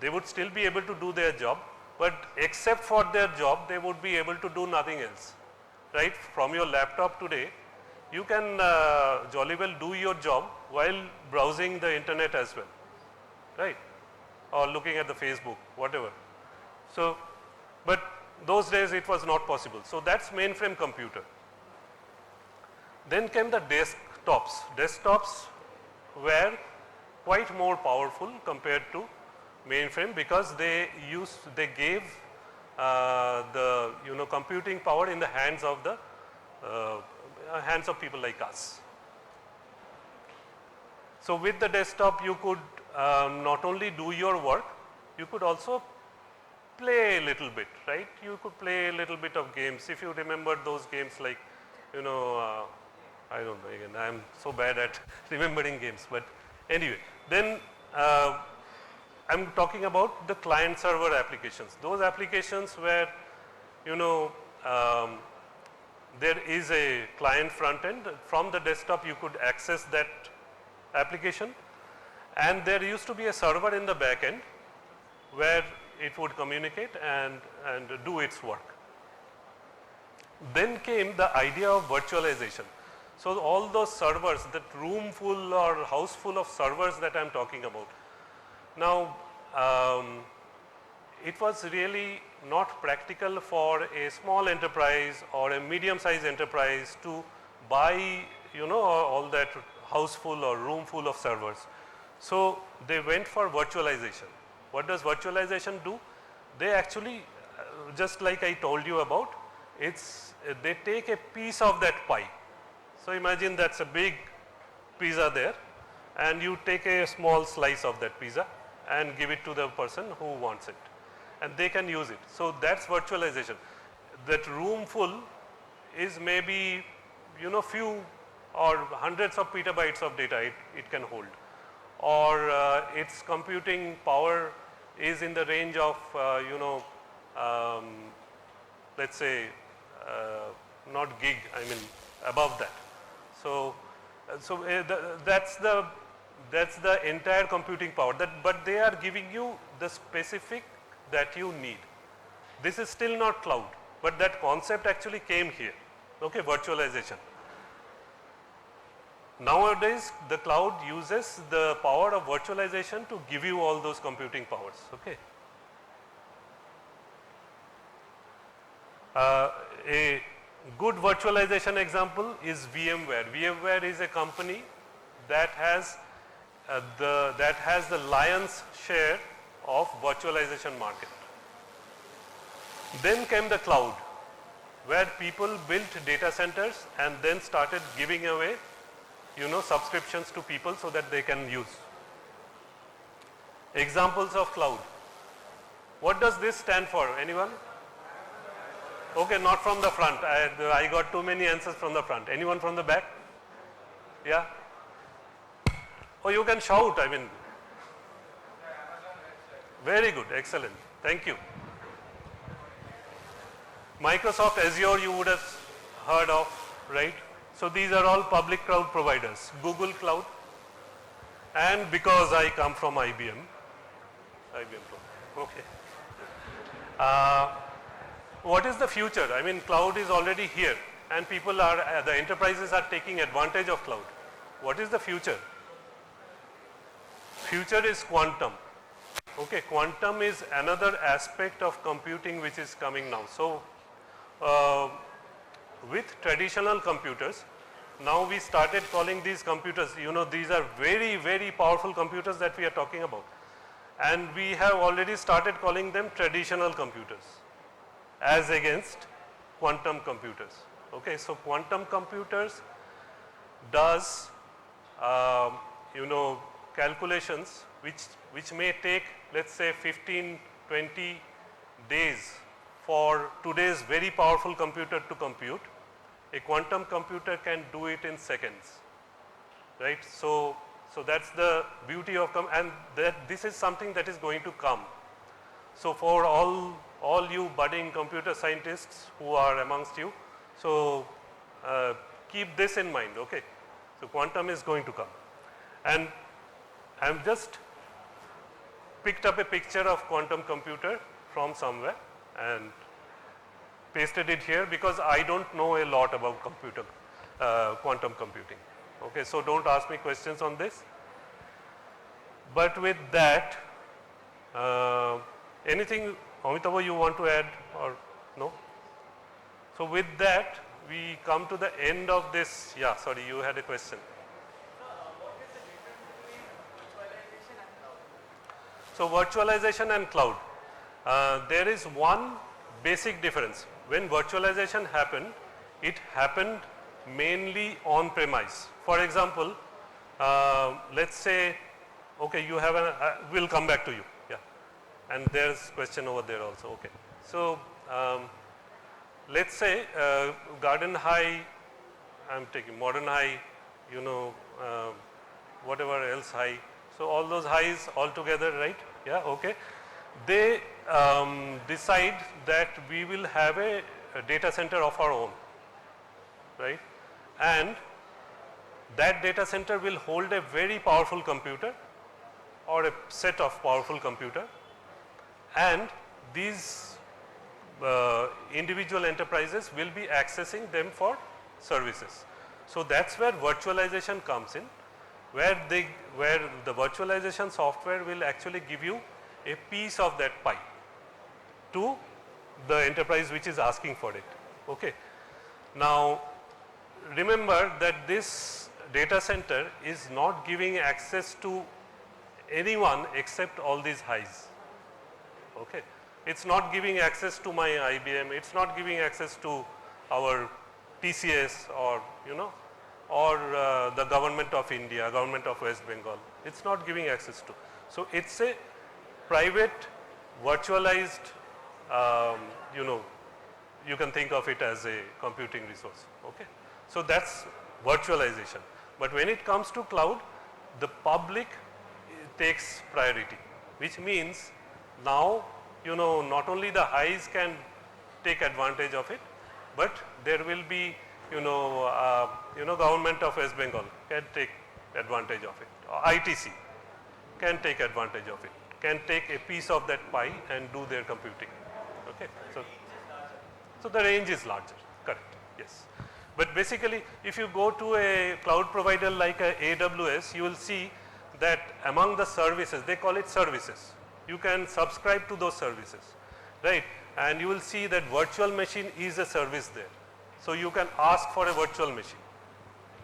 They would still be able to do their job, but except for their job, they would be able to do nothing else, right? From your laptop today, you can jolly well do your job while browsing the internet as well, right? Or looking at the Facebook, whatever. So, but those days it was not possible. So that's mainframe computer. Then came the desktops. Desktops were quite more powerful compared to mainframe, because they gave the computing power in the hands of the hands of people like us. So with the desktop you could not only do your work, you could also play a little bit, right? You could play a little bit of games. If you remember those games like, I don't know, again, I'm so bad at remembering games, but anyway, then I'm talking about the client server applications. Those applications where, there is a client front end. From the desktop you could access that application, and there used to be a server in the back end where it would communicate and do its work. Then came the idea of virtualization. So all those servers, that room full or house full of servers that I am talking about. Now, it was really not practical for a small enterprise or a medium-sized enterprise to buy, all that house full or room full of servers. So they went for virtualization. What does virtualization do? They actually, just like I told you about, they take a piece of that pie. So imagine that's a big pizza there, and you take a small slice of that pizza and give it to the person who wants it, and they can use it. So that's virtualization. That room full is maybe, few or hundreds of petabytes of data it can hold, or its computing power is in the range of, let's say, not gig, I mean above that. So that's the entire computing power. But they are giving you the specific that you need. This is still not cloud, but that concept actually came here. Okay, virtualization. Nowadays, the cloud uses the power of virtualization to give you all those computing powers. Okay. A good virtualization example is VMware. VMware is a company that has the lion's share of virtualization market. Then came the cloud, where people built data centers and then started giving away, subscriptions to people so that they can use. Examples of cloud. What does this stand for? Anyone? Okay, not from the front. I got too many answers from the front. Anyone from the back? Yeah? Oh, you can shout, I mean. Very good, excellent. Thank you. Microsoft Azure you would have heard of, right? So these are all public cloud providers. Google Cloud. And because I come from IBM Cloud. Okay. What is the future? I mean, cloud is already here, and the enterprises are taking advantage of cloud. What is the future? Future is quantum. Okay, quantum is another aspect of computing which is coming now. So, with traditional computers, now we started calling these computers, these are very, very powerful computers that we are talking about. And we have already started calling them traditional computers as against quantum computers. Okay, so quantum computers does, calculations which may take, let's say, 15, 20 days for today's very powerful computer to compute. A quantum computer can do it in seconds, right? So that's the beauty of and this is something that is going to come. So for all you budding computer scientists who are amongst you, so keep this in mind, okay? So quantum is going to come. And I've just picked up a picture of quantum computer from somewhere and pasted it here because I don't know a lot about quantum computing. Okay, so don't ask me questions on this. But with that, anything, Amitabh, you want to add or no? So with that, we come to the end of this. Yeah, sorry, you had a question. So virtualization and cloud. There is one basic difference. When virtualization happened, it happened mainly on premise. For example, let's say, okay, you have we'll come back to you. Yeah, and there's question over there also. Okay, so let's say Garden High, I'm taking Modern High, whatever else high. So all those highs all together, right? Yeah, okay. They decide that we will have a data center of our own. right? And that data center will hold a very powerful computer or a set of powerful computer, and these individual enterprises will be accessing them for services. So that's where virtualization comes in, where the virtualization software will actually give you a piece of that pie to the enterprise which is asking for it. Okay. Now remember that this data center is not giving access to anyone except all these highs. Okay. It's not giving access to my IBM, it's not giving access to our TCS or the government of India, government of West Bengal. It's not giving access to. So it's a private virtualized, you can think of it as a computing resource. Okay. So that's virtualization. But when it comes to cloud, the public takes priority, which means now not only the highs can take advantage of it, but there will be government of West Bengal can take advantage of it, or ITC can take advantage of it, can take a piece of that pie and do their computing. Okay. So the range is larger, correct, yes. But basically if you go to a cloud provider like AWS, you will see that among the services, they call it services, you can subscribe to those services, right? And you will see that virtual machine is a service there. So you can ask for a virtual machine.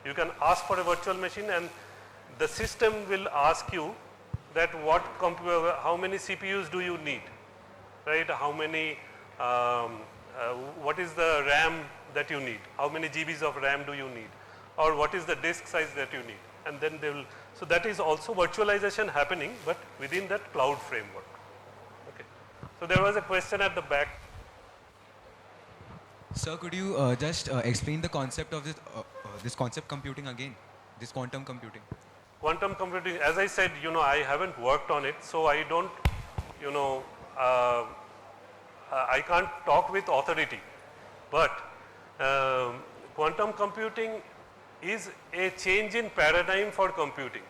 You can ask for a virtual machine and the system will ask you that how many CPUs do you need, right? How many, what is the RAM that you need? How many GBs of RAM do you need? Or what is the disk size that you need? And then they will, so that is also virtualization happening, but within that cloud framework. Okay. So there was a question at the back. Sir, could you just explain the concept of this concept computing again, this quantum computing? Quantum computing, as I said, I haven't worked on it, so I don't, I can't talk with authority. But quantum computing is a change in paradigm for computing.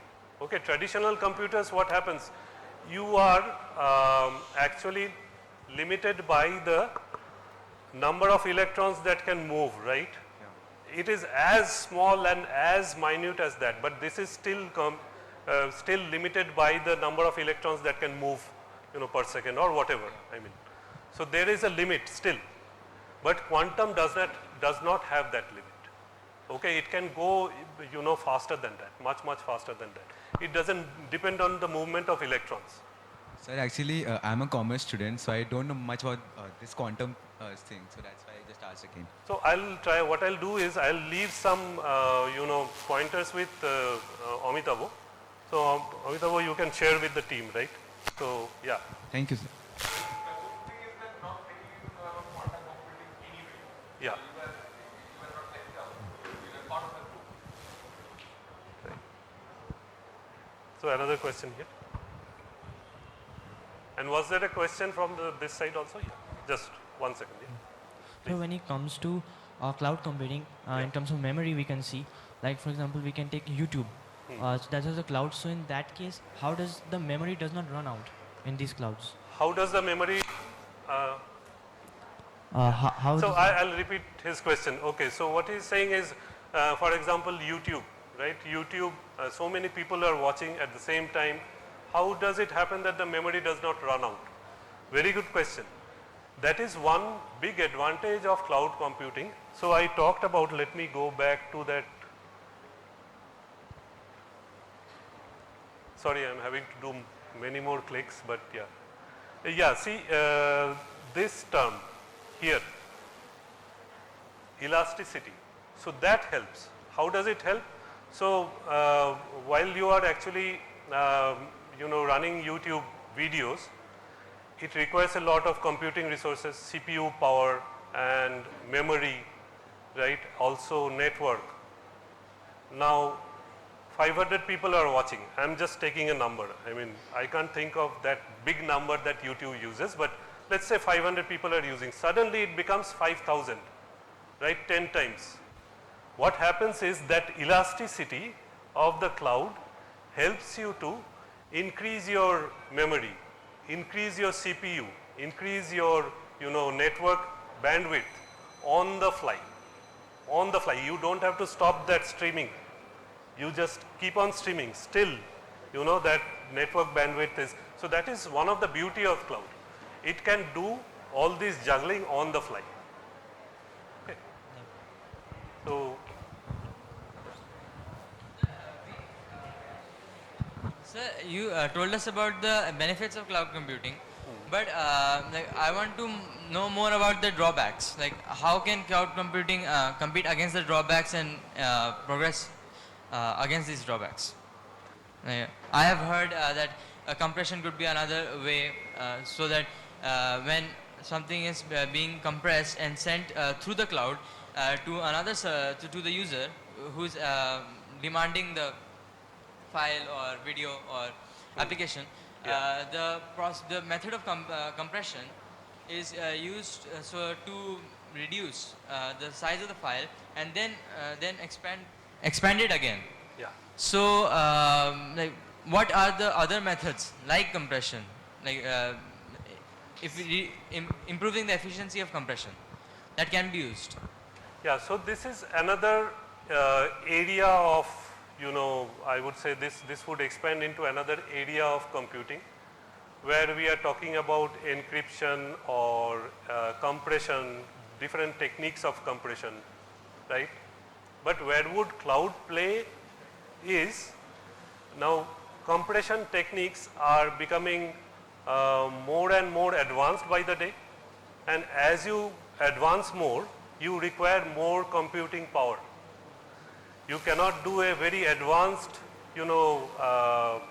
Okay, traditional computers, what happens? You are actually limited by the number of electrons that can move, right? Yeah. It is as small and as minute as that, but this is still limited by the number of electrons that can move, per second or whatever. I mean, so there is a limit still, but quantum does not have that limit. Okay, it can go, faster than that, much faster than that. It doesn't depend on the movement of electrons. Sir, actually, I'm a commerce student, so I don't know much about this quantum thing. So that's why I just asked again. So I'll try. What I'll do is I'll leave some, pointers with Amitavo. So Amitavo, you can share with the team, right? So yeah. Thank you, sir. Yeah. So another question here. And was there a question from this side also? Yeah. Just 1 second. Yeah. So when it comes to cloud computing, in terms of memory, we can see, like for example, we can take YouTube. So that is a cloud. So in that case, how does the memory does not run out in these clouds? How does the memory? So I'll repeat his question. Okay. So what he's saying is, for example, YouTube, right? YouTube. So many people are watching at the same time. How does it happen that the memory does not run out? Very good question. That is one big advantage of cloud computing. So I talked about, let me go back to that. Sorry, I'm having to do many more clicks, but yeah. Yeah, see this term here, elasticity. So that helps. How does it help? So while you are actually running YouTube videos, it requires a lot of computing resources, CPU power and memory, right? Also network. Now 500 people are watching. I'm just taking a number. I mean, I can't think of that big number that YouTube uses, but let's say 500 people are using. Suddenly it becomes 5,000, right? 10 times. what happens is that elasticity of the cloud helps you to increase your memory, increase your CPU, increase your network bandwidth on the fly. On the fly. You don't have to stop that streaming. You just keep on streaming. Still, that network bandwidth is. So that is one of the beauty of cloud. It can do all this juggling on the fly. Okay. So Sir, you told us about the benefits of cloud computing, but like I want to know more about the drawbacks. Like, how can cloud computing compete against the drawbacks and progress against these drawbacks? I have heard that compression could be another way, so that when something is being compressed and sent through the cloud to another to the user who's demanding the file or video or application, the method of compression is used so to reduce the size of the file and then expand it again. yeah. So like, what are the other methods like compression, like if we improving the efficiency of compression that can be used? Yeah, so this is another area of, I would say this would expand into another area of computing where we are talking about encryption or compression, different techniques of compression, right? But where would cloud play is, now compression techniques are becoming more and more advanced by the day, and as you advance more, you require more computing power. You cannot do a very advanced,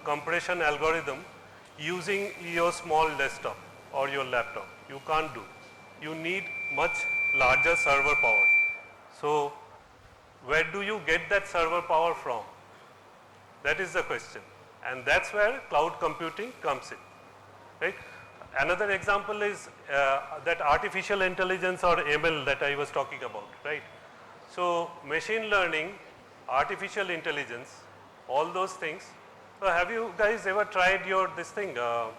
compression algorithm using your small desktop or your laptop. You can't do. You need much larger server power. So where do you get that server power from? That is the question. And that's where cloud computing comes in, right? Another example is that artificial intelligence or ML that I was talking about, right? So machine learning, artificial intelligence, all those things. So have you guys ever tried this thing? I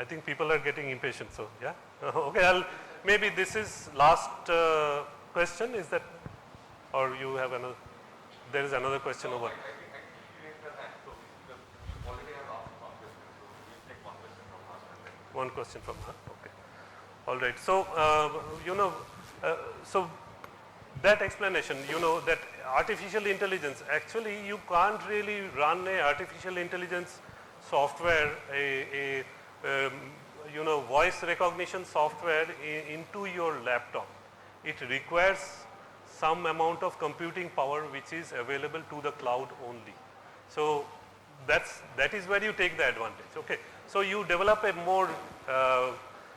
think people are getting impatient, so yeah. Okay, maybe this is last question, is that, or you have another, there is another question over. One question from her, okay. All right, so, so that explanation, that artificial intelligence, actually you can't really run a artificial intelligence software, voice recognition software into your laptop. It requires some amount of computing power which is available to the cloud only. So that is where you take the advantage, okay. So you develop a more,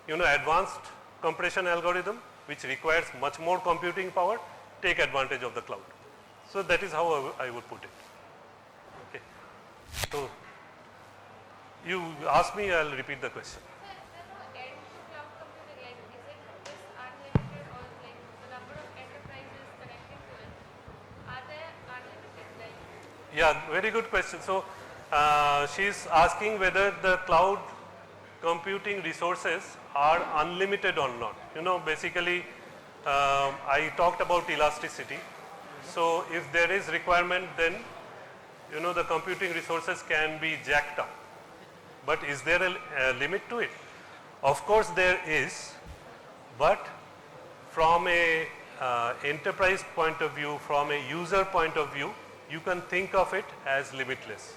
advanced compression algorithm which requires much more computing power, take advantage of the cloud. So that is how I would put it. Okay. So you ask me, I'll repeat the question. Yeah, very good question. So she's asking whether the cloud computing resources are unlimited or not. Basically, I talked about elasticity. So if there is requirement, then the computing resources can be jacked up. But is there a limit to it? Of course there is, but from a enterprise point of view, from a user point of view, you can think of it as limitless,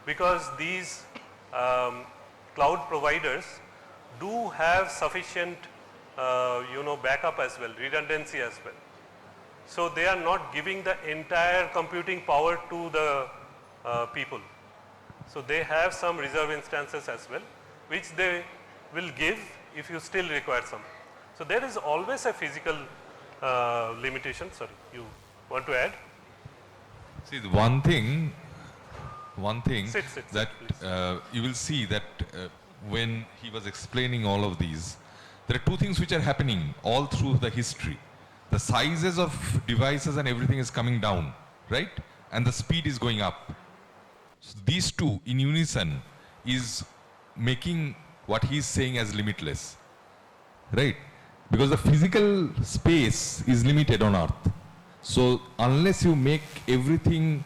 because these cloud providers do have sufficient backup as well, redundancy as well. So they are not giving the entire computing power to the people. So they have some reserve instances as well, which they will give if you still require some. So there is always a physical limitation. Sorry, you want to add? See, the one thing Sit, that you will see that when he was explaining all of these, there are two things which are happening all through the history. the sizes of devices and everything is coming down, right? And the speed is going up. So these two in unison is making what he's saying as limitless, right? Because the physical space is limited on Earth. So unless you make everything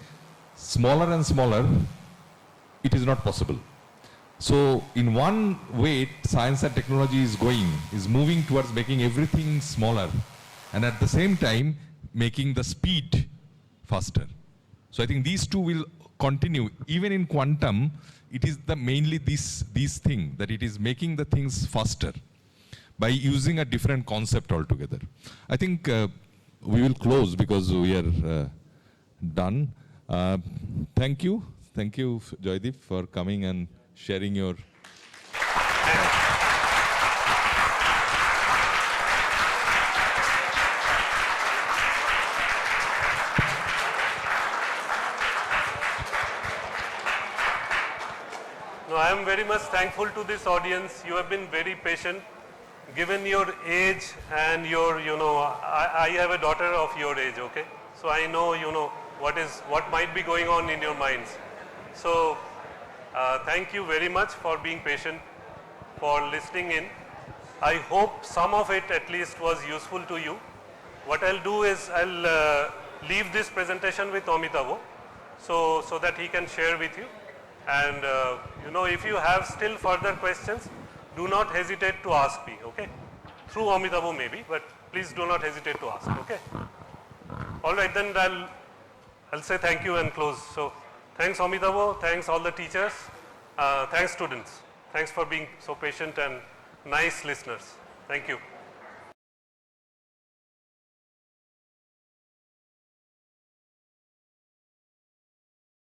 smaller and smaller, it is not possible. So in one way, science and technology is moving towards making everything smaller, and at the same time, making the speed faster. So I think these two will continue. Even in quantum, it is mainly this thing, that it is making the things faster by using a different concept altogether. I think we will close because we are done. Thank you, Joydeep, for coming and sharing your. No, I am very much thankful to this audience. You have been very patient. Given your age and your, I have a daughter of your age, okay? So I know, what might be going on in your minds. So thank you very much for being patient, for listening in. I hope some of it at least was useful to you. What I'll do is I'll leave this presentation with Amitavo so that he can share with you. And if you have still further questions, do not hesitate to ask me, okay? Through Amitavo maybe, but please do not hesitate to ask, okay? All right, then I'll say thank you and close. So thanks Amitavo, thanks all the teachers, thanks students. Thanks for being so patient and nice listeners. Thank you.